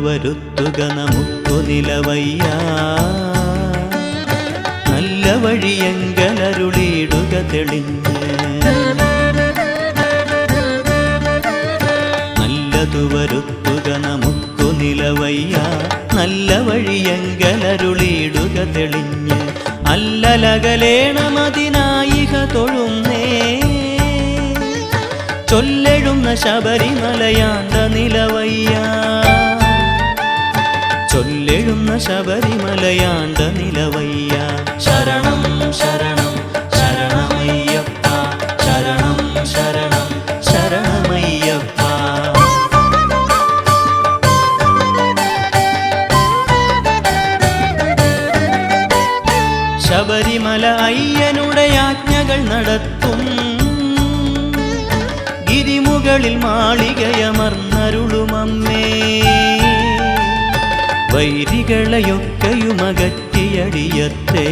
വരുത്തുക നമുക്കു നിലവയ്യ നല്ല വഴിയെങ്കലരുളിയിടുക തെളിഞ്ഞ് നല്ലതു വരുത്തുക നമുക്കു നിലവയ്യ നല്ല വഴിയെങ്കലരുളിയിടുക തെളിഞ്ഞ് അല്ലലകലേണമതിനായിക തൊഴുന്നേ ചൊല്ലെഴുന്ന ശബരിമലയാണ്ട നിലവയ്യ ചൊല്ലെഴുന്ന ശബരിമലയാണ്ട നിലവയ്യ ശരണം ശരണം ശരണമയ്യപ്പ ശരണം ശരണം ശരണമയ്യപ്പ ശബരിമല അയ്യനുടെ ആജ്ഞകൾ നടത്തും ഗിരിമുകളിൽ മാളികയമർന്നരുളുമമ്മേ വൈരികളെയൊക്കെയുമകറ്റിയടിയത്തേ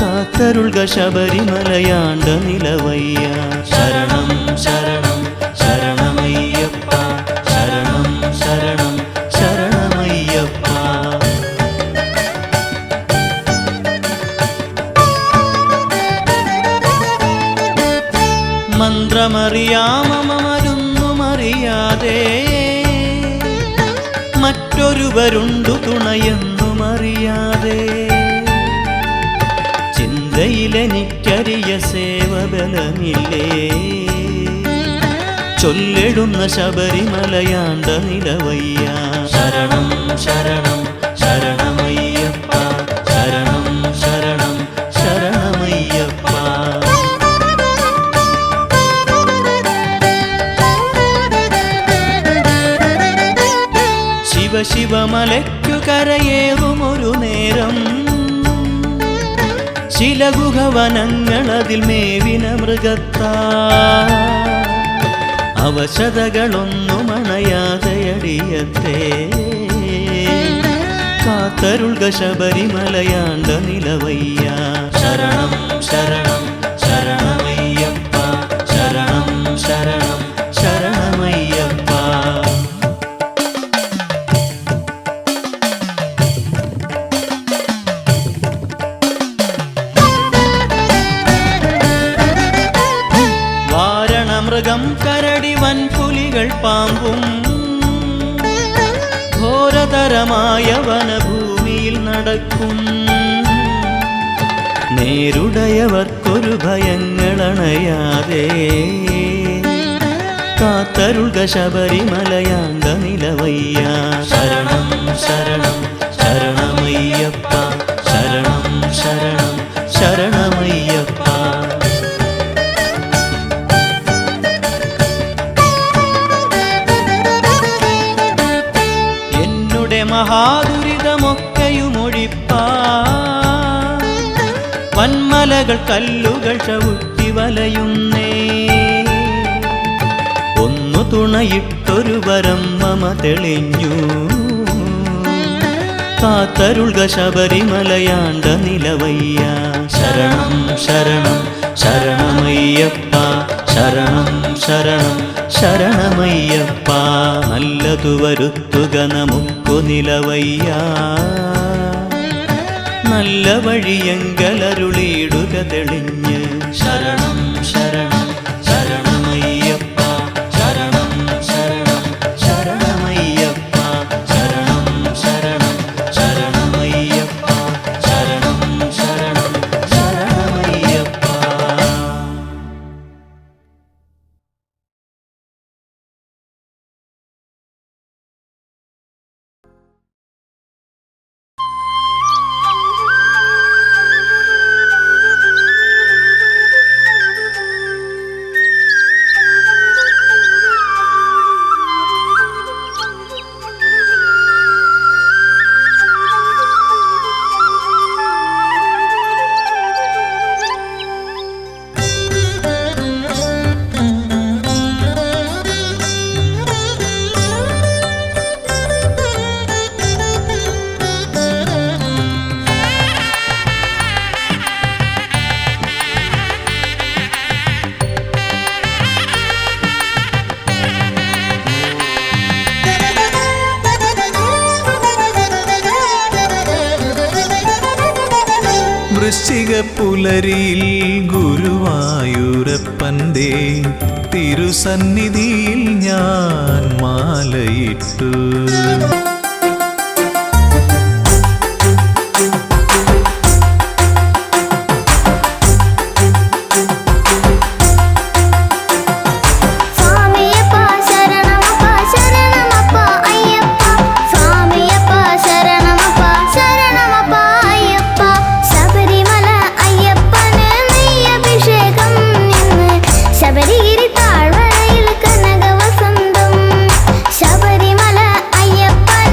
കാത്തരുൾക ശബരിമലയാണ്ട നിലവയ്യ. ശരണം ശരണം ശരണമയ്യപ്പ, ശരണം ശരണം ശരണമയ്യപ്പ. മന്ത്രമറിയാമമരുന്നുമറിയാതെ മറ്റൊരുവരുണ്ടു തുണയെന്നുമറിയാതെ ചിന്തയിലെനിക്കരിയ സേവബലമില്ലേ. ചൊല്ലിടുന്ന ശബരിമലയാണ്ട നിലവയ്യ. ശരണം ശരണം ശരണമയ്യപ്പ, ശരണം ശരണം ശരണമയ്യപ്പ. ശിവശിവമലയ്ക്കു കരയേറുമൊരു നേരം ശിലഗുഹവനങ്ങളതിൽ മേവിന മൃഗത്താ അവശതകളൊന്നും അണയാതെയടിയത്തെ. കാത്തരുൾക ശബരിമലയാണ്ട നിലവയ്യ. ശരണം ശരണം ശരണമയ്യപ്പ, ശരണം ശരണം ശരണമയ്യപ്പ. മൃഗം കരടി വൻപുലികൾ പാമ്പും ഘോരതരമായ വനഭൂമിയിൽ നടക്കും. നേരുടയവർക്കൊരു ഭയങ്ങളണയാതെ കാത്തരുൾക ശബരിമലയാണ്ട നിലവയ്യ. ശരണം ശരണം ശരണമയ്യപ്പ, ശരണം ശരണം ശരണമയ്യപ്പ. മഹാദുരിതമൊക്കെയുമൊഴിപ്പാൻ വന്മലകൾ കല്ലുകൾ ചവിട്ടി വലയുന്നേ. ഒന്നു തുണയിട്ടൊരു വരം മമ തെളിഞ്ഞു. കാത്തരുൾക ശബരിമലയാണ്ട നിലവയ്യ. ശരണം ശരണം ശരണമയ്യപ്പ, ശരണം ശരണം ശരണമയ്യപ്പ. നല്ലതു വരുത്തുക നമുക്കു നിലവയ്യ. നല്ല വഴിയെങ്കലരുളിയിടുക തെളിഞ്ഞ്. ശരണം ശരണം ശരണമയ്യപ്പ, ശരണം ശരണം ശരണമയ്യപ്പ. ശരണം ശരണം ശരണമയ്യപ്പ, ശരണം ശരണം ശരണമയ്യപ്പ. വൃശ്ചികപ്പുലരിയിൽ ഗുരുവായൂരപ്പൻ്റെ തിരുസന്നിധിയിൽ ഞാൻ മാലയിട്ടു. ശബരിമല അയ്യപ്പൻ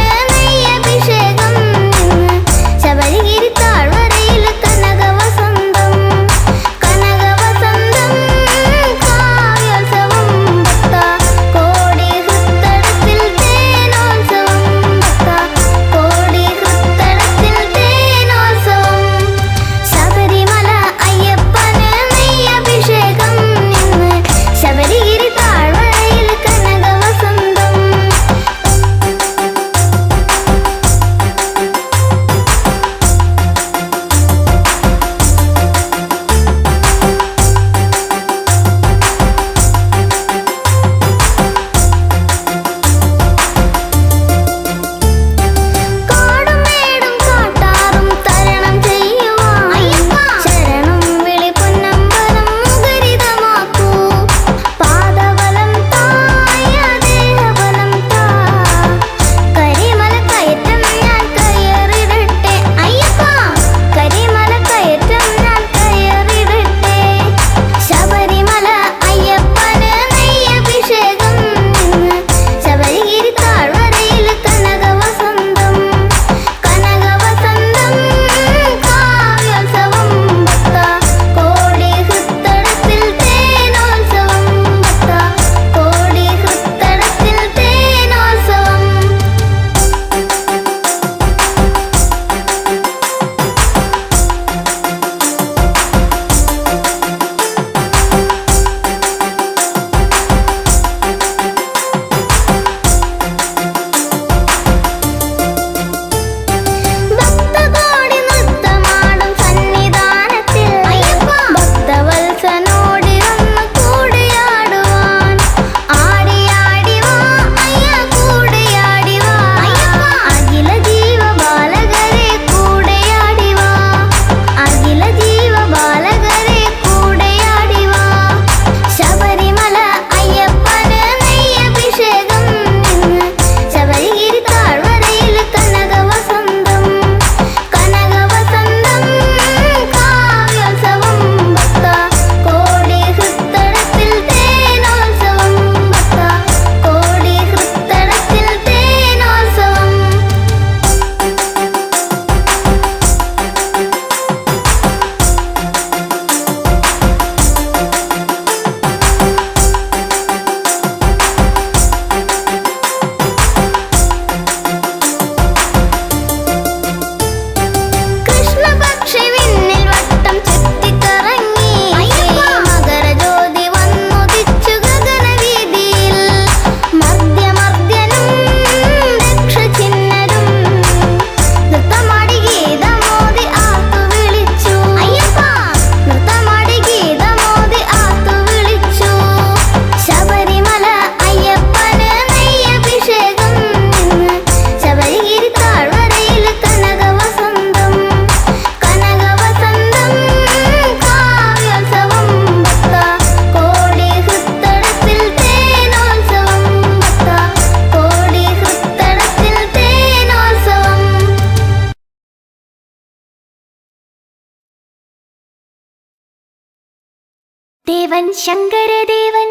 ദേവൻ ശങ്കരദേവൻ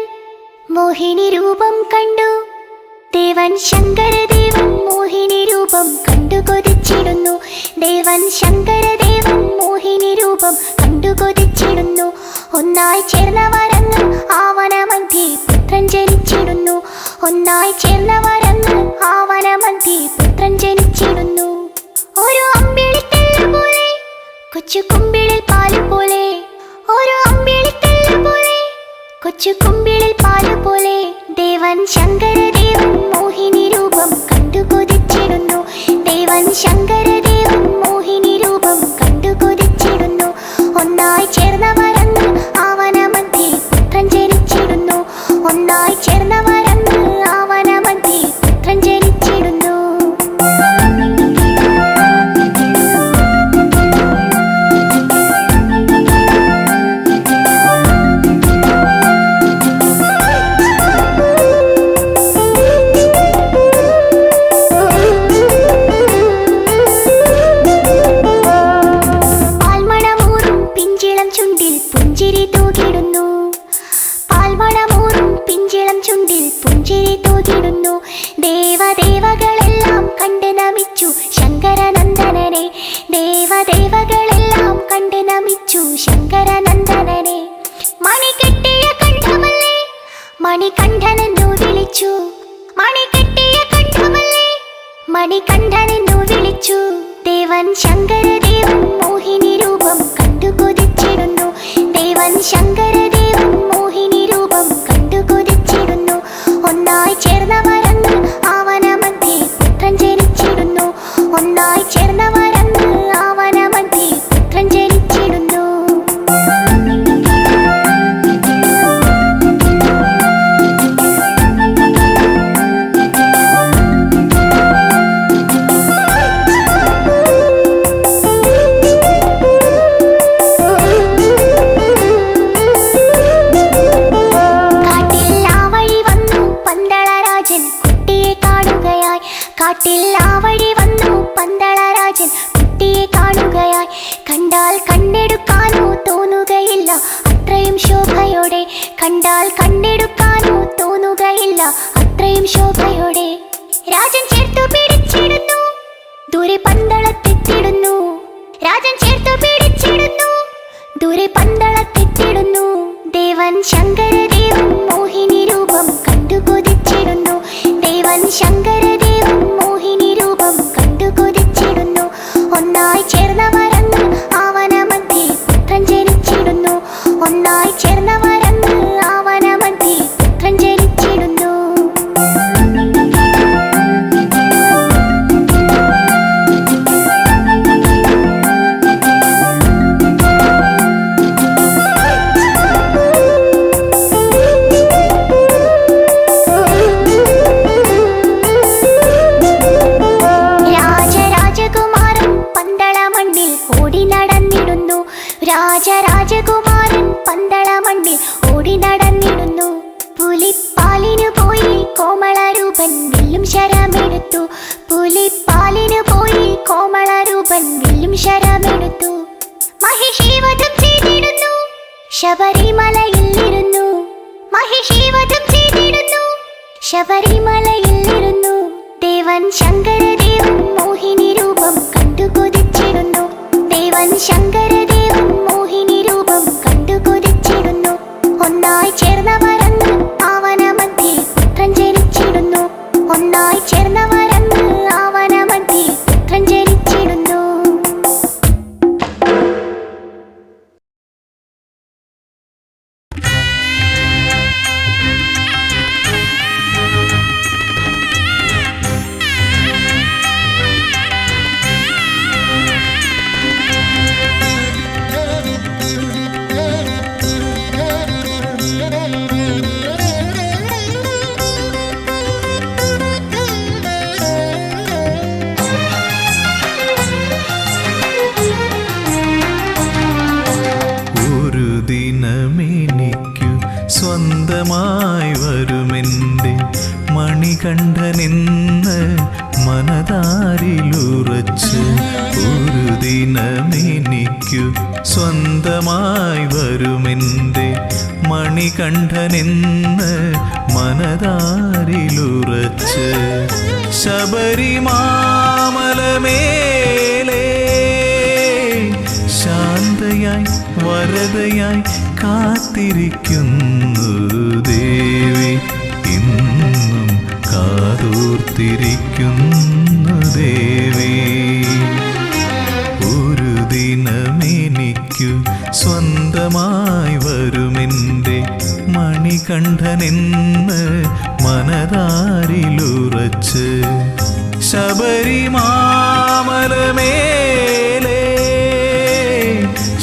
മോഹിനി രൂപം കണ്ടു. ദേവൻ ശങ്കരദേവൻ മോഹിനി രൂപം കണ്ടു കൊതിച്ചിടുന്നു. ദേവൻ ശങ്കരദേവൻ മോഹിനി രൂപം കണ്ടു കൊതിച്ചിടുന്നു. ഒന്നായി ചേർന്നവരങ്ങൾ ആവനമധ്യേ പുത്രൻ ജനിച്ചിടുന്നു. ഒന്നായി ചേർന്നവരങ്ങൾ ആവനമധ്യേ പുത്രൻ ജനിച്ചിടുന്നു. ഒരു അമ്പിളിത്തല്ല പോലെ കൊച്ചു കുമ്പിളിൽ പാല് പോലെ, ഒരു അമ്പിളിത്തല്ല പോലെ കൊച്ചു കുമ്പിളിൽ പാല് പോലെ. ദേവൻ ശങ്കരദേവൻ മോഹിനി രൂപം കണ്ടു കൊതിച്ചിടുന്നു. ദേവൻ ശങ്കരദേവൻ മോഹിനി രൂപം കണ്ടു കൊതിച്ചിടുന്നു. ഒന്നായി ചേർന്നവരങ്ങൾ ആവനമധ്യേ പുത്രൻ ജനിച്ചിടുന്നു. ഒന്നായി ചേർന്നവരങ്ങൾ ആവനമധ്യേ പുത്രൻ ജനിച്ചിടുന്നു. ദേവദേവകളെല്ലാം കണ്ട് നമിച്ചു ശങ്കരനന്ദനനെ. ദേവദേവകളെല്ലാം കണ്ട് നമിച്ചു ശങ്കരനന്ദനനെ. മണികെട്ടിയ കണ്ഠമല്ലേ മണികണ്ഠനെന്നു വിളിച്ചു. മണികെട്ടിയ കണ്ഠമല്ലേ മണികണ്ഠനെന്നു വിളിച്ചു. ദേവൻ ശങ്കരദേവൻ മോഹിനി രൂപം കണ്ടു കൊതിച്ചിടുന്നു. ദേവൻ ശങ്കരദേവൻ മോഹിനി രൂപം കണ്ടു കൊതിച്ചിടുന്നു. ഒന്നായി ചേർന്നവരങ്ങൾ ആവനമധ്യേ പുത്രൻ ജനിച്ചിടുന്നു. ഒന്നായി ചേർന്നവരങ്ങൾ ആവനമധ്യേ പുത്രൻ ജനിച്ചിടുന്നു. കാട്ടിൽ ആ വഴി വന്നു പന്തളരാജൻ കുട്ടിയെ കാണുകയായി. കണ്ടാൽ കണ്ടെടുക്കാനോ തോന്നുകയില്ല അത്രയും ശോഭയോടെ. കണ്ടാൽ കണ്ടെടുക്കാനോ തോന്നുകയില്ല അത്രയും ശോഭയോടെ. രാജൻ ചേർത്തു പിടിച്ചിടുന്നു, ദൂരെ പന്തളത്തെത്തിടുന്നു. രാജൻ ചേർത്തു പിടിച്ചിടുന്നു, ദൂരെ പന്തളത്തെത്തിടുന്നു. ദേവൻ ശങ്കരദേവൻ മോഹിനി രൂപം കണ്ടു കൊതിച്ചിടുന്നു. ദേവൻ ശങ്കരദേവൻ മോഹിനി രൂപം കണ്ടു കൊതിച്ചിടുന്നു. ഒന്നായി ചേർന്നവരങ്ങൾ ആവനമധ്യേ പുത്രൻ ജനിച്ചിടുന്നു. ഒന്നായി ചേർന്നവരങ്ങൾ ആവനമധ്യേ പുത്രൻ ജനിച്ചിടുന്നു. രാജരാജകുമാരൻ പന്തളമണ്ണിൽ ഓടി നടന്നിടുന്നു. പുലിപ്പാലിനു പോയി കോമളരൂപൻ വില്ലും ശരമെടുത്തു. പുലിപ്പാലിനു പോയി കോമളരൂപൻ വില്ലും ശരമെടുത്തു. മഹിഷീവധം ചെയ്തിടുന്നു, ശബരിമലയിൽ ഇരുന്നു. മഹിഷീവധം ചെയ്തിടുന്നു, ശബരിമലയിൽ ഇരുന്നു. ദേവൻ ശങ്കരദേവൻ മോഹിനി രൂപം കണ്ടു കൊതിച്ചിടുന്നു. ദേവൻ ശങ്കരദേവൻ മോഹിനി രൂപം കണ്ടു കൊതിച്ചിടുന്നു. ഒന്നായി ചേർന്നവരങ്ങൾ ആവനമധ്യേ പുത്രൻ ജനിച്ചിടുന്നു. ഒന്നായി ചേർന്നവരങ്ങൾ ആവനമധ്യേ പുത്രൻ ജനിച്ചിടുന്നു. സ്വന്തമായി വരുമെൻ്റെ മണികണ്ഠനെന്ന് മനതാരിലുറച്ച് ഒരു ദിനമെനിക്കു സ്വന്തമായി വരുമെൻ്റെ മണികണ്ഠനെന്ന് മനതാരിലുറച്ച് ശബരിമാമലമേലേ ശാന്തയായി വരദയായി കാത്തിരിക്കുന്നു ദേവി, ഇന്നും കാതോർത്തിരിക്കുന്നു ദേവി. ഒരു ദിനമെനിക്കു സ്വന്തമായി വരുമെൻ്റെ മണികണ്ഠനെന്ന് മനതാരിലുറച്ച് ശബരിമാമലമേലേ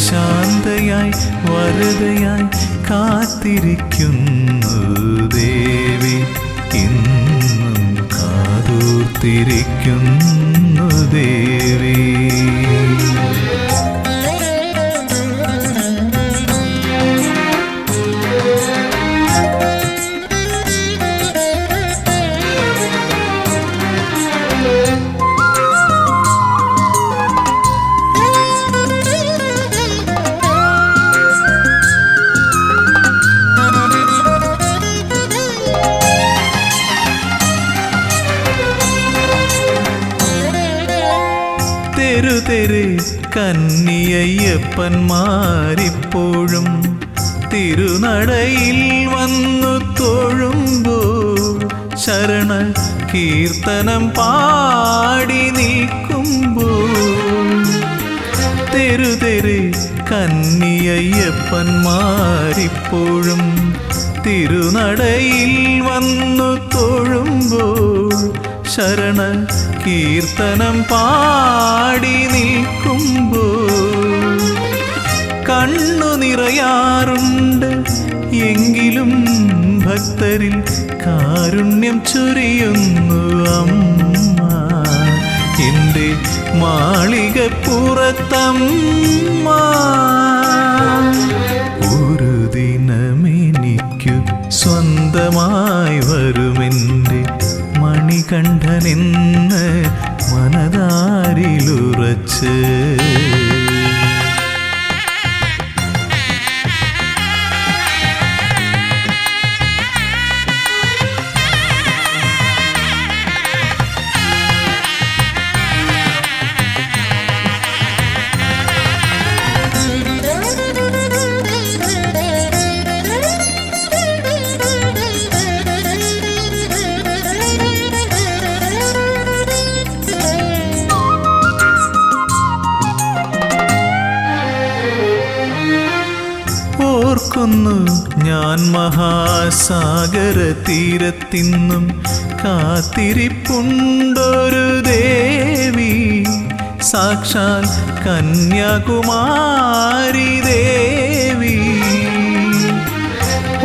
ശാന്തയായി വരദയായി കാത്തിരിക്കുന്നു ദേവി, ഇന്നും കാതോർത്തിരിക്കുന്നു ദേവി. തെരുതെരെ കന്നിയയ്യപ്പന്മാരിപ്പോഴും തിരുനടയിൽ വന്നു തൊഴുമ്പോൾ ശരണ കീർത്തനം പാടി നിൽക്കുമ്പോൾ തെരുതെരെ കന്നിയയ്യപ്പന്മാരിപ്പോഴും തിരുനടയിൽ വന്നു തൊഴുമ്പോൾ ശരണ കീർത്തനം പാടി നിൽക്കുമ്പോൾ കണ്ണു നിറയാറുണ്ട്, എങ്കിലും ഭക്തരിൽ കാരുണ്യം ചൊരിയുന്നു അമ്മ. എൻ്റെ മാളികപ്പുറത്തമ്മ. ഒരു ദിനമെനിക്കു സ്വന്തമായി വരുമെൻ്റെ മണികണ്ഠനെന്ന് മനതാരിലുറച്ച് ഓർക്കുന്നു ഞാൻ മഹാസാഗര തീരത്തിന്നും കാത്തിരിപ്പുണ്ടൊരു ദേവി, സാക്ഷാൽ കന്യാകുമാരി ദേവി.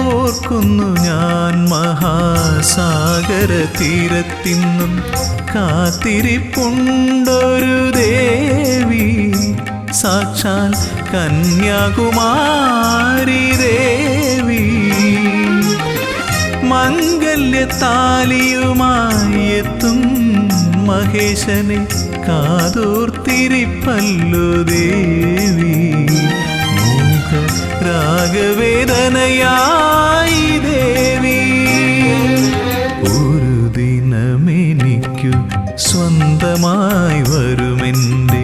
ഓർക്കുന്നു ഞാൻ മഹാസാഗര തീരത്തിന്നും കാത്തിരിപ്പുണ്ടൊരു ദേവി, സാക്ഷാൽ കന്യാകുമാരി ദേവി. മംഗല്യത്താലിയുമായി എത്തും മഹേശനെ കാതോർത്തിരിപ്പല്ലോ ദേവി, മൂക രാഗവേദനയായി ദേവി. ഒരു ദിനമെനിക്കു സ്വന്തമായി വരുമെൻ്റെ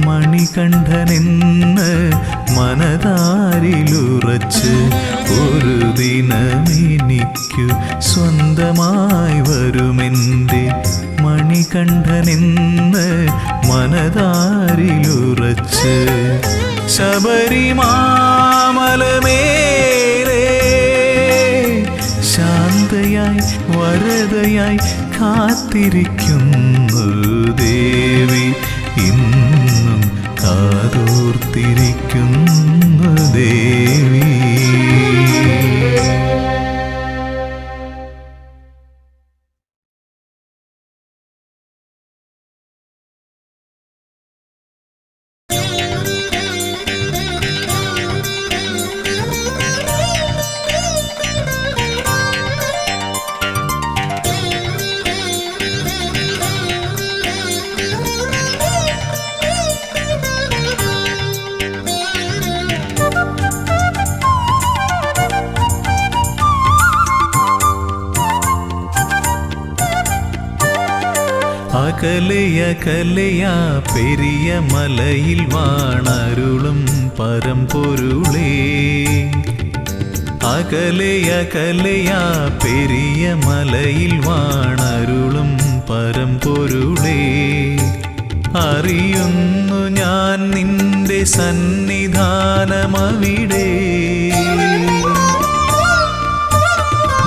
മണികണ്ഠനെന്ന് മനതാരിലുറച്ച് ഒരു ദിനമെനിക്കു സ്വന്തമായി വരുമെൻ്റെ മണികണ്ഠനെന്ന് മനതാരിലുറച്ച് ശബരിമാമലമേലേ ശാന്തയായി വരദയായി കാത്തിരിക്കുന്നു ദേവി, ഇന്നും കാതോർത്തിരിക്കുന്നു ദേവി. അകലയകലയാ പെരിയ മലയിൽ വാണരുളും പരമ്പൊരുളേ അകലയകലയാ പെരിയ മലയിൽ വാണരുളും പരമ്പൊരുളേ അറിയുന്നു ഞാൻ നിന്റെ സന്നിധാനമവിടെ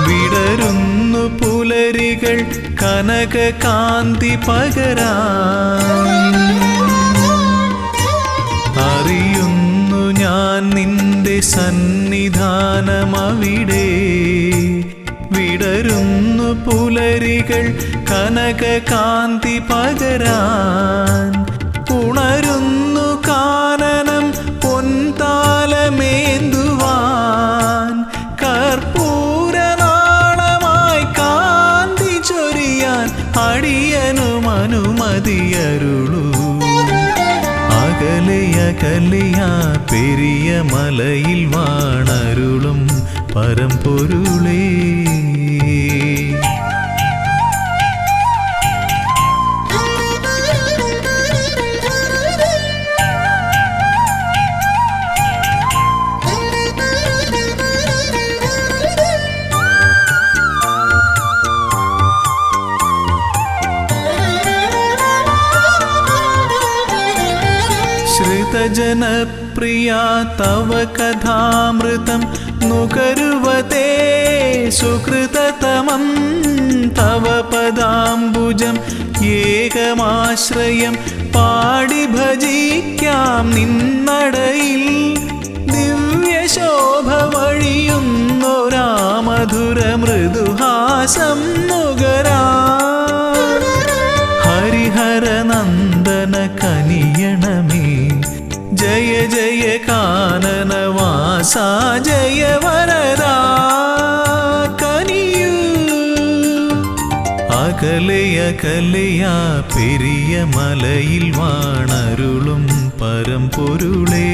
വിടരുന്നു പുലരികൾ കനക കാന്തി പകരാൻ അറിയുന്നു ഞാൻ നിന്റെ സന്നിധാനമവിടെ വിടരുന്നു പുലരികൾ കനക കാന്തി പകരാൻ ഉണരുന്നു കാനനം പൊൻതാലമേന്തുവാൻ കർപ്പൂരനാളമായി കാന്തി ചൊരിയാൻ അടിയനും അനുമതിയരുളൂ അകലയകലയാ പെരിയ മലയിൽ വാണരുളും പരമ്പൊരുളേ ശ്രുതജനപ്രിയാ തവ കഥാമൃതം നുകരുവതേ സുകൃതതമം തവ പദാംബുജം ഏകമാശ്രയം പാടി ഭജിക്കാം നിന്നടയിൽ ദിവ്യശോഭ വഴിയുന്നൊരാ മധുര മൃദുഹാസം നുകരാ ഹരിഹരനന്ദന കനിയണമേ ജയ ജയ കാനനവാസ ജയ വരദാ കനിയൂ അകലയകലയാ പെരിയ മലയിൽ വാണരുളും പരമ്പൊരുളേ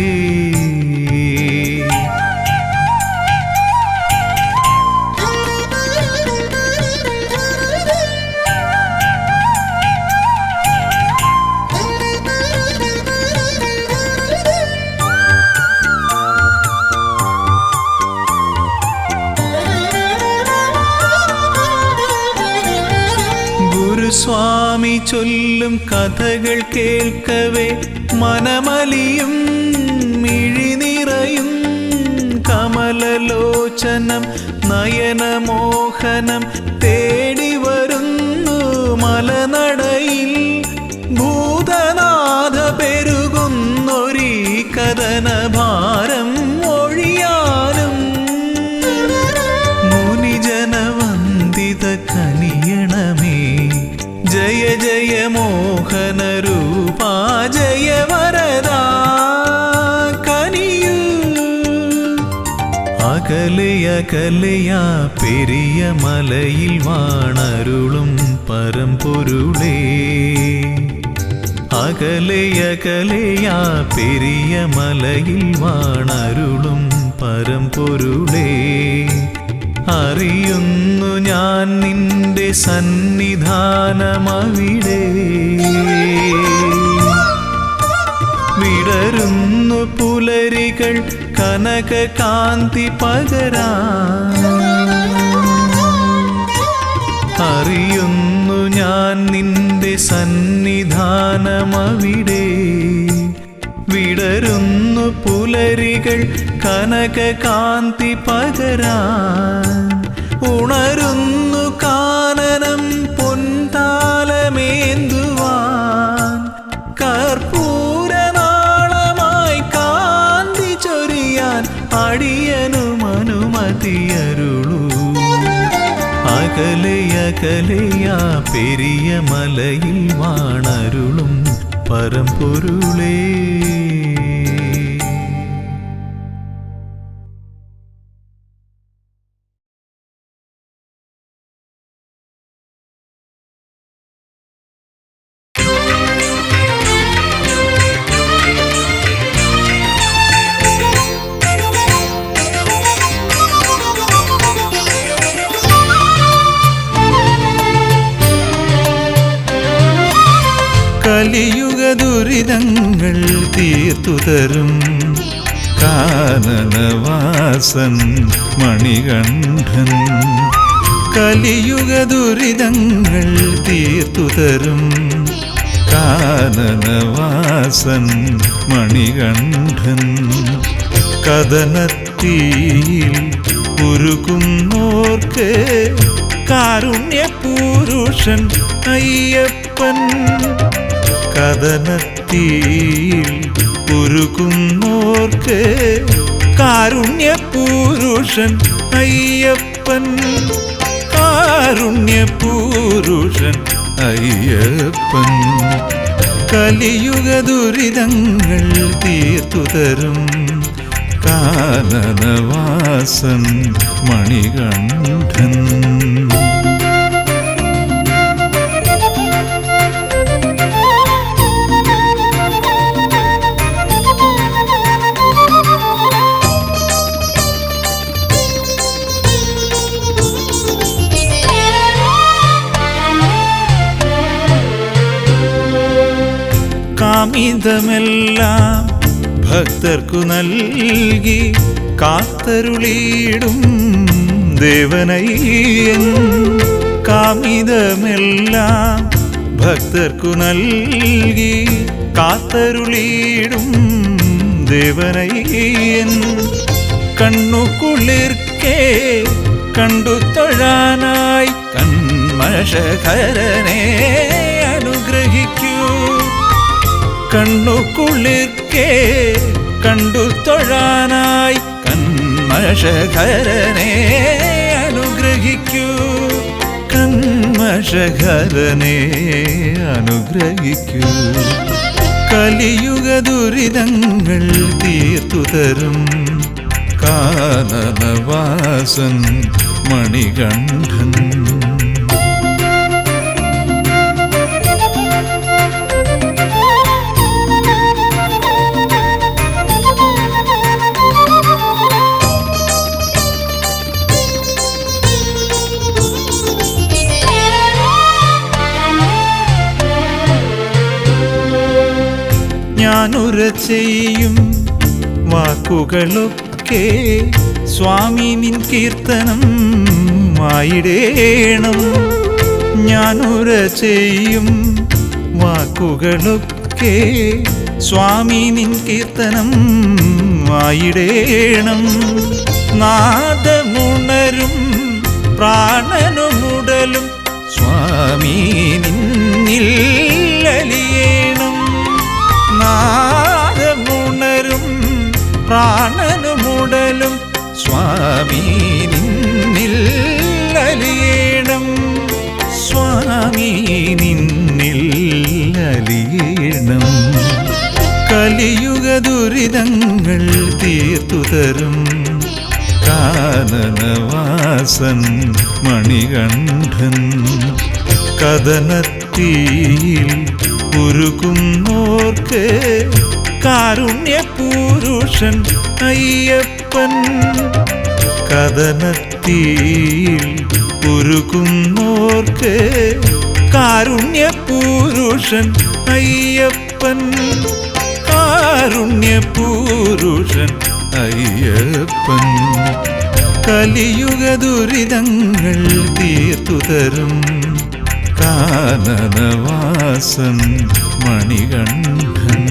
സ്വാമി ചൊല്ലും കഥകൾ കേൾക്കവേ മനമലിയും മിഴിനിറയും കമലലോചനം നയനമോഹനം തേടി വരുന്നു മലനടയിൽ ഭൂതനാഥ പെരുകുന്നൊരീ കഥനഭാരം ഒഴിയാനും മുനിജനവന്ദിത കനിയണമേ ജയ ജയ മോഹന രൂപാ ജയ വരദാ കനിയൂ അകലയകലയാ പെരിയ മലയിൽ വാണരുളും പരമ്പൊരുളേ അകലയകലയാ പെരിയ മലയിൽ വാണരുളും പരമ്പൊരുളേ അറിയുന്നു ഞാൻ നിന്റെ സന്നിധാനമവിടെ വിടരുന്നു പുലരികൾ കനക കാന്തി പകരാൻ അറിയുന്നു ഞാൻ നിന്റെ സന്നിധാനമവിടെ വിടരുന്നു പുലരികൾ കനക കാന്തി പകരാൻ ഉണരുന്നു കാനനം പൊൻതാലമേന്തുവാൻ കർപ്പൂരനാളമായി കാന്തി ചൊരിയാൻ അടിയനും അനുമതിയരുളൂ അകലയകലയാ പെരിയ മലയിൽ വാണരുളും പരമ്പൊരുളേ ദുരിതങ്ങൾ തീർത്തു തരും കാനനവാസൻ മണികണ്ഠൻ. കലിയുഗ ദുരിതങ്ങൾ തീർത്തു തരും കാനനവാസൻ മണികണ്ഠൻ. കദനത്തീയിൽ ഉരുകുന്നോർക്ക് കാരുണ്യപൂരുഷൻ അയ്യപ്പൻ. കദനത്തീയിൽ ഉരുകുന്നോർക്ക് കാരുണ്യപൂരുഷൻ അയ്യപ്പൻ. കാരുണ്യപൂരുഷൻ അയ്യപ്പൻ. കലിയുഗ ദുരിതങ്ങൾ തീർത്തു തരും കാനനവാസൻ മണികണ്ഠൻ. കാമിതമെല്ലാം ഭക്തർക്കു നൽകി കാത്തരുളിയിടും ദേവനയ്യൻ. കാമിതമെല്ലാം ഭക്തർക്കു നൽകി കാത്തരുളിയിടും ദേവനയ്യൻ. കണ്ണുകുളിർക്കേ കണ്ടു തൊഴാനായി കന്മഷകരനെ അനുഗ്രഹിക്കൂ. കണ്ണുകുളിർക്കേ കണ്ടു തൊഴാനായി കന്മഷകരനെ അനുഗ്രഹിക്കൂ. കന്മഷകരനെ അനുഗ്രഹിക്കൂ. കലിയുഗ ദുരിതങ്ങൾ തീർത്തു തരും കാനനവാസൻ മണികണ്ഠൻ. ഞാനുര ചെയ്യും വാക്കുകളൊക്കെ സ്വാമി നിൻ കീർത്തനം ആയിടേണം. ഞാനുര ചെയ്യും വാക്കുകളൊക്കെ സ്വാമി നിൻ കീർത്തനം ആയിടേണം. നാദമുണരും പ്രാണനുമുടലും സ്വാമി നിന്നിൽ അലിയേണം. നാദമുണരും പ്രാണനുമുടലും സ്വാമി നിന്നിൽ അലിയേണം. സ്വാമി നിന്നിൽ അലിയേണം. കലിയുഗ ദുരിതങ്ങൾ തീർത്തു തരും കാനനവാസൻ മണികണ്ഠൻ. കദനത്തീയിൽ ഉരുകുന്നോർക്ക് കാരുണ്യപൂരുഷൻ അയ്യപ്പൻ. കദനത്തീയിൽ ഉരുകുന്നോർക്ക് കാരുണ്യപൂരുഷൻ അയ്യപ്പൻ. കാരുണ്യപൂരുഷൻ അയ്യപ്പൻ. കലിയുഗ ദുരിതങ്ങൾ തീർത്തു തരും കാനനവാസൻ മണികണ്ഠൻ.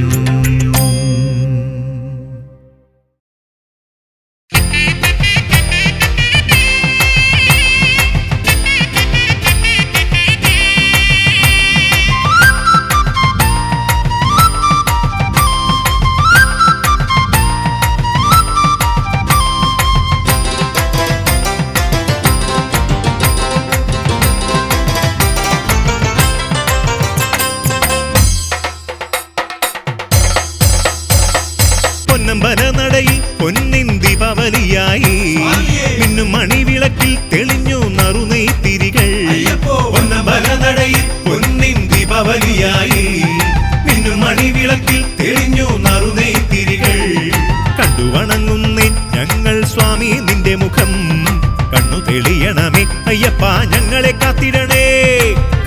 പൊന്നമ്പലനടയിൽ പൊന്നിൻ ദീപാവലിയായി മിന്നും മണിവിളക്കിൽ തെളിഞ്ഞു നറുനെയ്ത്തിരികൾ. പൊന്നമ്പലനടയിൽ പൊന്നിൻ ദീപാവലിയായി മിന്നും മണിവിളക്കിൽ തെളിഞ്ഞു നറുനെയ്ത്തിരികൾ. കണ്ടു വണങ്ങുന്നേ ഞങ്ങൾ സ്വാമി നിന്റെ മുഖം. കണ്ണു തെളിയണമേ അയ്യപ്പ ഞങ്ങളെ കാത്തിടണേ.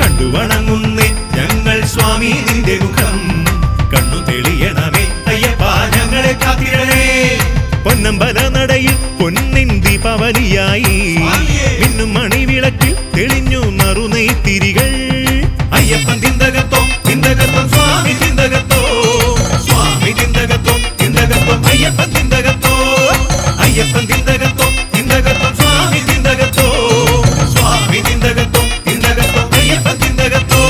കണ്ടു വണങ്ങുന്നേ ഞങ്ങൾ സ്വാമി നിന്റെ മുഖം. ദീപാവലിയായി മിന്നും മണിവിളക്കിൽ തെളിഞ്ഞു നറുനെയ്ത്തിരികൾ അയ്യപ്പൻ തിന്തകത്തോ തിന്തകത്തോ സ്വാമി തിന്തകത്തോ സ്വാമി തിന്തകത്തോ തിന്തകത്തോ അയ്യപ്പൻ തിന്തകത്തോ അയ്യപ്പൻ തിന്തകത്തോ തിന്തകത്തോ സ്വാമി തിന്തകത്തോ സ്വാമി തിന്തകത്തോ തിന്തകത്തോ അയ്യപ്പൻ തിന്തകത്തോ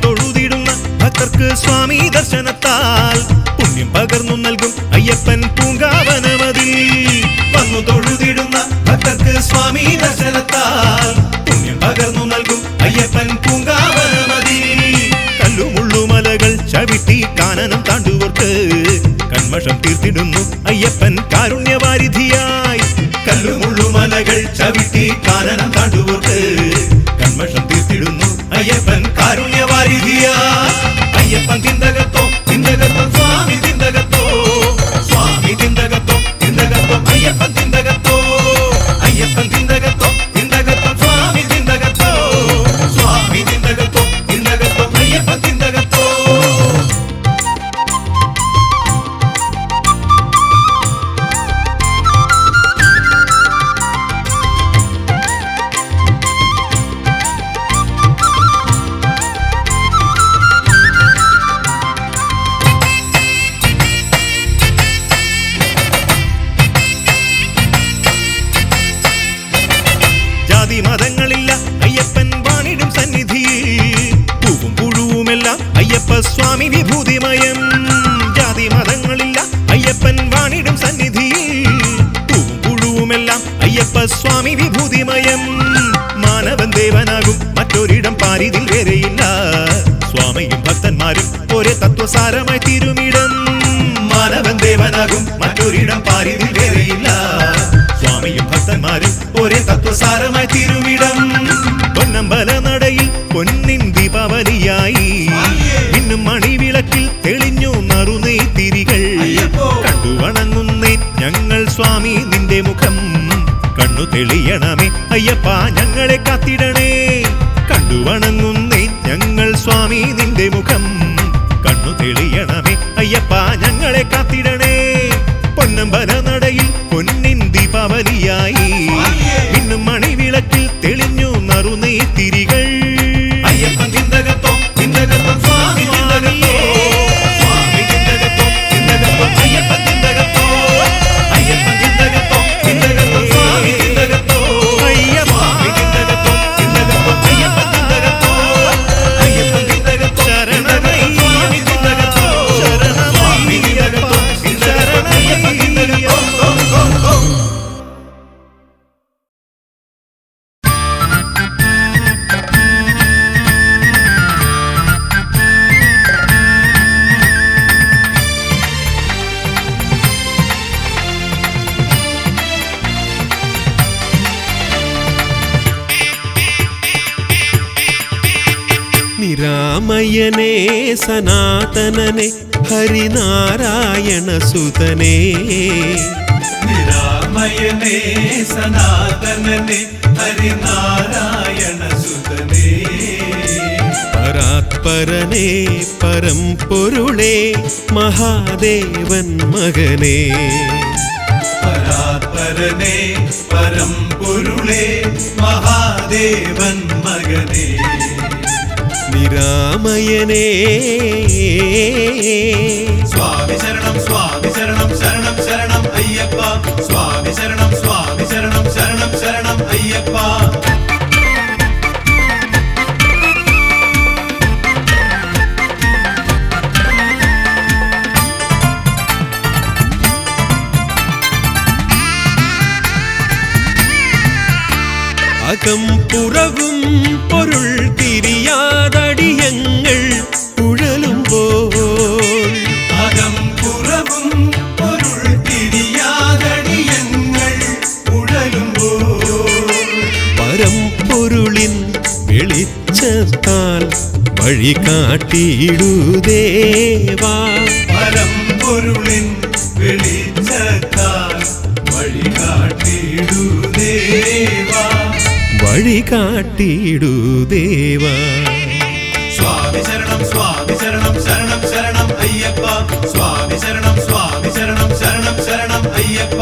തൊഴുതിടുന്ന ഭക്തർക്ക് സ്വാമി ദർശനത്താൽ പുണ്യം പകർന്നു നൽകും അയ്യപ്പൻ പൂങ്കാവനമതിൽ വന്നു തൊഴുതിടുന്ന ഭക്തർക്ക് സ്വാമി ദർശനത്താൽ പുണ്യം പകർന്നു നൽകും അയ്യപ്പൻ പൂങ്കാവനമതിൽ കല്ലുമുള്ളുമലകൾ ചവിട്ടി കാനനം താണ്ടുവർക്ക് കന്മഷം തീർത്തിടുന്നു അയ്യപ്പൻ കാരുണ്യവാരിധിയായി കല്ലുമുള്ളുമലകൾ ചവിട്ടി കാനനം താണ്ടുവർക്ക് കന്മഷം തീർത്തിടുന്നു അയ്യപ്പൻ കാരുണ്യവാരിധിയാ അയ്യപ്പൻ തിന്തകത്തോ തിന്തകത്തോ സ്വാമി തിന്തകത്തോ സ്വാമി തിന്തകത്തോ തിന്തകത്തോ അയ്യപ്പൻ തിന്തകത്തോ അയ്യപ്പൻ തിന്തകത്തോ തിന്തകത്തോ സ്വാമി തിന്തകത്തോ സ്വാമി തിന്തകത്തോ തിന്തകത്തോ അയ്യപ്പൻ തിന്തകത്തോ മതങ്ങളില്ല അയ്യപ്പൻ വാണിടും സന്നിധിയിൽ പൂവും പുഴുവുമെല്ലാം അയ്യപ്പ സ്വാമി വിഭൂതിമയം ജാതി മതങ്ങളില്ല അയ്യപ്പൻ വാണിടും സന്നിധിയിൽ പൂവും പുഴുവുമെല്ലാം അയ്യപ്പ സ്വാമി വിഭൂതിമയം മാനവൻ ദേവനാകും മറ്റൊരിടം പാരിതിൽ വേറെയില്ല സ്വാമിയും ഭക്തന്മാരും ഒരേ തത്വസാരമായി തീരുമിടം മാനവൻ ദേവനാകും മറ്റൊരിടം പാരിതിൽ വേറെയില്ല സ്വാമിയും ഭക്തന്മാരും ഒരേ തത്വസാരമായി തിരുവിടം പൊന്നമ്പല നടയിൽ പൊന്നിൻ ദീപാവലിയായി ഇന്നും മണിവിളക്കിൽ തെളിഞ്ഞു നറുനെയ്ത്തിരികൾ കണ്ടു വണങ്ങുന്നേ ഞങ്ങൾ സ്വാമി നിന്റെ മുഖം കണ്ണു തെളിയണമേ അയ്യപ്പ ഞങ്ങളെ കാത്തിടണേ കണ്ടു വണങ്ങുന്നേ ഞങ്ങൾ സ്വാമി നിന്റെ മുഖം കണ്ണു തെളിയണമേ അയ്യപ്പ ഞങ്ങളെ കാത്തിടണേ പൊന്നമ്പല നടയിൽ പൊന്നിൻ ദീപാവലിയായി ഇന്നും മണിവിളക്കിൽ തെളിഞ്ഞു നറുനെയ്ത്തിരികൾ അയ്യപ്പൻ തിന്തകത്തോ തിന്തകത്തോ സ്വാമി തിന്തകത്തോ സ്വാമി തിന്തകത്തോ തിന്തകത്തോ അയ്യപ്പൻ തിന്തകത്തോ അയ്യപ്പൻ തിന്തകത്തോ തിന്തകത്തോ സ്വാമി തിന്തകത്തോ സ്വാമി തിന്തകത്തോ തിന്തകത്തോ അയ്യപ്പൻ തിന്തകത്തോ അയ്യപ്പൻ തിന്തകത്തോ സ്വാമി തിന്തകത്തോ സ്വാമി തിന്തകത്തോ തിന്തകത്തോ അയ്യപ്പൻ തിന്തകത്തോ നിരാമയനേ സനാതനനെ ഹരിനാരായണ സുതനേ നിരാമയനേ സനാതനനെ ഹരിനാരായണ സുതനേ പരാത്പരനേ പരംപൊരുളേ മഹാദേവൻ മകനേ പരാത്പരനേ പരംപൊരുളേ മഹാദേവൻ മകനേ നിരാമയനേ സ്വാമി ശരണം ശരണം ശരണം അയ്യപ്പ സ്വാമി ശരണം ശരണം ശരണം അയ്യപ്പ അകം പുറവും പൊരുൾ തിരിയാതടിയങ്ങൾ ഉഴലുമ്പോൾ അകം പുറവും പൊരുൾ തിരിയാതടിയങ്ങൾ ഉഴലുമ്പോൾ പരംപൊരുളിൻ വെളിച്ചത്താൽ വഴി കാട്ടിയിടൂ ദേവാ. പരമ്പൊരുളിൻ വെളിച്ചത്താൽ വഴി കാട്ടിടൂ ദേവാ. വഴി കാട്ടിയിടൂ ദേവാ. സ്വാമി ശരണം സ്വാമി ശരണം ശരണം ശരണം അയ്യപ്പ. സ്വാമി ശരണം സ്വാമി ശരണം ശരണം ശരണം അയ്യപ്പ.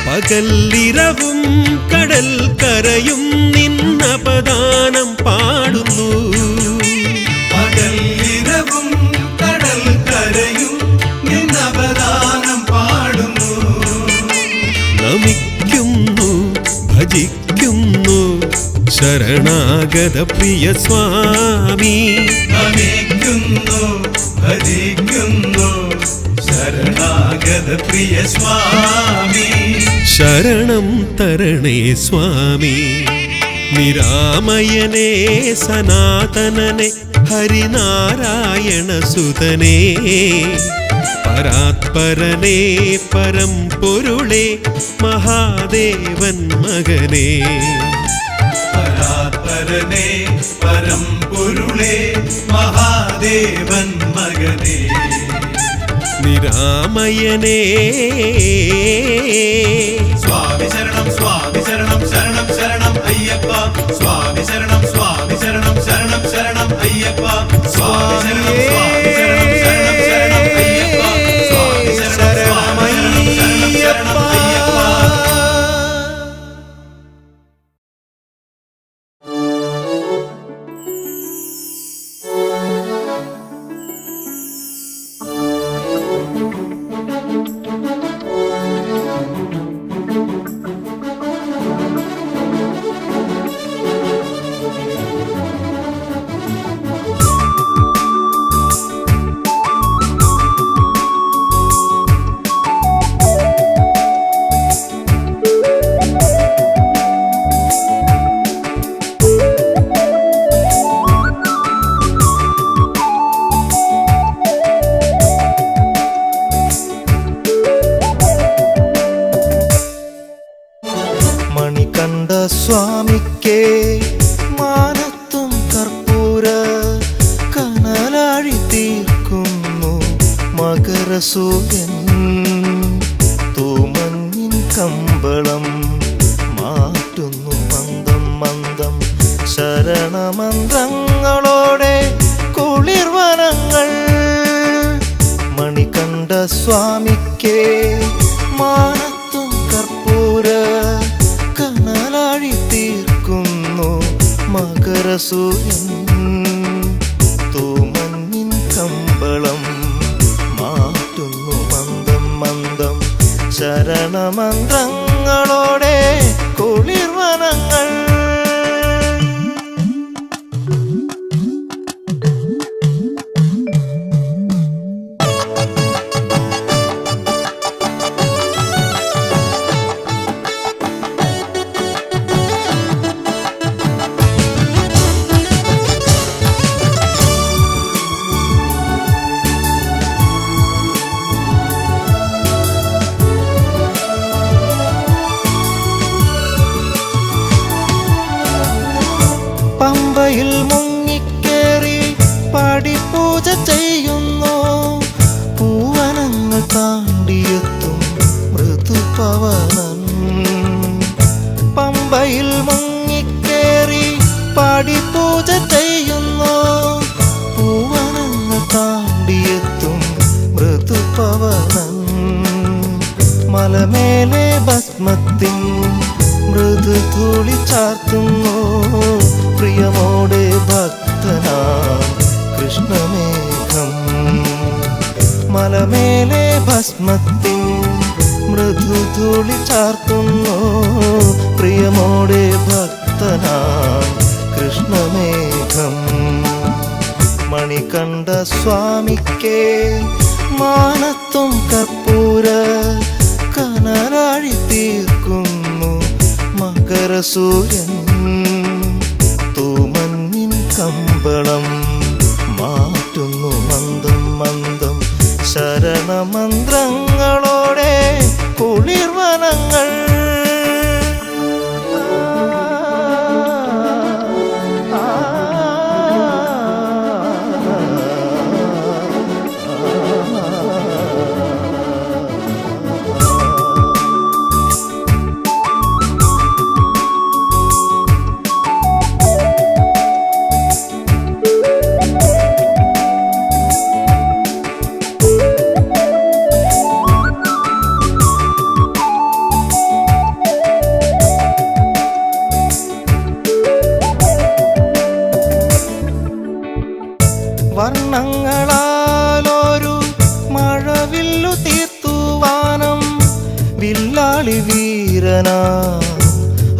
പകലിരവും കടൽ കരയും നിന്നപദാനം പാടുന്നു. പകലിരവും കടൽ കരയും നിന്നപദാനം പാടുന്നു. നമിക്കുന്നു ഭജിക്കുന്നു ശരണാഗത പ്രിയ സ്വാമി. നമിക്കുന്നു ഭജിക്കുന്നു ശരണാഗത പ്രിയ സ്വാമി. ശരണം തരണേ സ്വാമി. നിരാമയനേ സനാതനനെ ഹരിനാരായണ സുതനേ. പരാത്പരനേ പരംപൊരുളേ മഹാദേവൻ മകനേ. പരാത്പരനേ പരംപൊരുളേ മഹാദേവൻ മകനേ. നിരാമയനേ സ്വാമി ശരണം സ്വാമി ശരണം ശരണം ശരണം അയ്യപ്പ. സ്വാമി ശരണം സ്വാമി ശരണം ശരണം ശരണം അയ്യപ്പ. സ്വാമി ശരണം സ്വാമി ശരണം ശരണം ശരണം അയ്യപ്പ. സ്വാമി ശരണം സ്വാമി ശരണം ശരണം ശരണം അയ്യപ്പ. മണികണ്ഠ സ്വാമിക്കേ മാനത്തും കർപ്പൂര കനലാഴി തീർക്കുന്നു മകരസൂര്യൻ. തൂമഞ്ഞിൻ കമ്പളം മാറ്റുന്നു മന്ദം മന്ദം ശരണമന്ത്രങ്ങളോടെ കുളിർവനങ്ങൾ. മണികണ്ഠ സ്വാമിക്കേ മാനത്തും കർപ്പൂര കനലാഴി തീർക്കുന്നു മകരസൂര്യൻ. തൂമഞ്ഞിൻ കമ്പളം മാറ്റുന്നു മന്ദം മന്ദം ശരണമന്ത്രങ്ങളോടെ കുളിർവനങ്ങൾ. പമ്പയിൽ മുങ്ങിക്കേറി പടിപൂജ ചെയ്യുന്നു. പൂവനങ്ങൾ താണ്ടിയെത്തും മൃദുപവനൻ. പമ്പയിൽ മുങ്ങിക്കേറി പടിപൂജ ചെയ്യുന്നു. പൂവനങ്ങൾ താണ്ടിയെത്തും മൃദുപവനൻ. മലമേലെ ഭസ്മത്തിൻ മൃദുധൂളി ചാർത്തുന്നു പ്രിയമോടെ ഭക്തനാം കൃഷ്ണമേഘം. മലമേലെ ഭസ്മത്തിൻ മൃദുധൂളി ചാർത്തുന്നു പ്രിയമോടെ ഭക്തനാം കൃഷ്ണമേഘം. മണികണ്ഠ സ്വാമിക്കേ മാനത്തും കർപ്പൂര കനലാഴി തീർക്കുന്നു മകരസൂര്യൻ. തൂമഞ്ഞിൻ കമ്പളം ശരണമന്ത്രങ്ങളോടെ കുളിർവനങ്ങൾ. വർണ്ണങ്ങളാലൊരു മഴവില്ലു തീർത്തുവാനം വില്ലാളി വീരനാ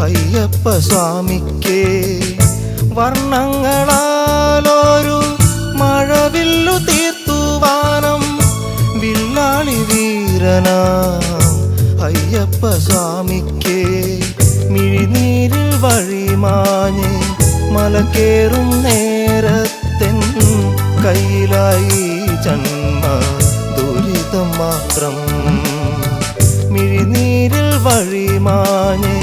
അയ്യപ്പ സ്വാമിക്കേ. വർണ്ണങ്ങളാലൊരു മഴവില്ലു തീർത്തുവാനം വില്ലാളി വീരനാ അയ്യപ്പ സ്വാമിക്കേ. മിഴിനീരിൽ വഴിമാഞ്ഞ് മലകേറും നേരത്തെൻ കയ്യിലായി ജന്മ ദുരിതം മാത്രം. മിഴിനീരിൽ വഴിമാഞ്ഞ്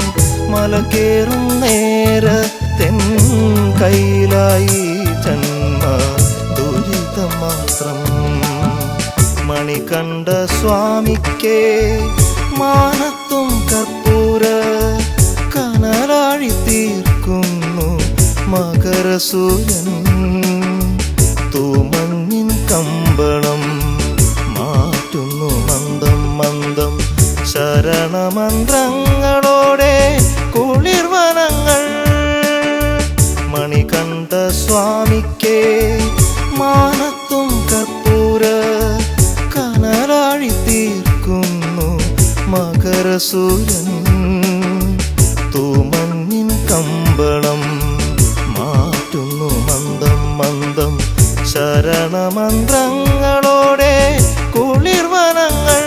മലകേറും നേരത്തെൻ കയ്യിലായി ജന്മ ദുരിതം മാത്രം. മണികണ്ഠ സ്വാമിക്കേ മാനത്തും കർപ്പൂര കനലാഴി തീർക്കുന്നു മകരസൂര്യൻ. തൂമഞ്ഞിൻ കമ്പളം മാറ്റുന്നു മന്ദം മന്ദം ശരണമന്ത്രങ്ങളോടെ കുളിർവനങ്ങൾ. മണികണ്ഠ സ്വാമിക്കേ മാനത്തും കർപ്പൂര കനലാഴി തീർക്കുന്നു മകരസൂര്യൻ. തൂമഞ്ഞിൻ കമ്പളം മാറ്റുന്നു മന്ദം മന്ദം ശരണമന്ത്രങ്ങളോടെ കുളിർവനങ്ങൾ.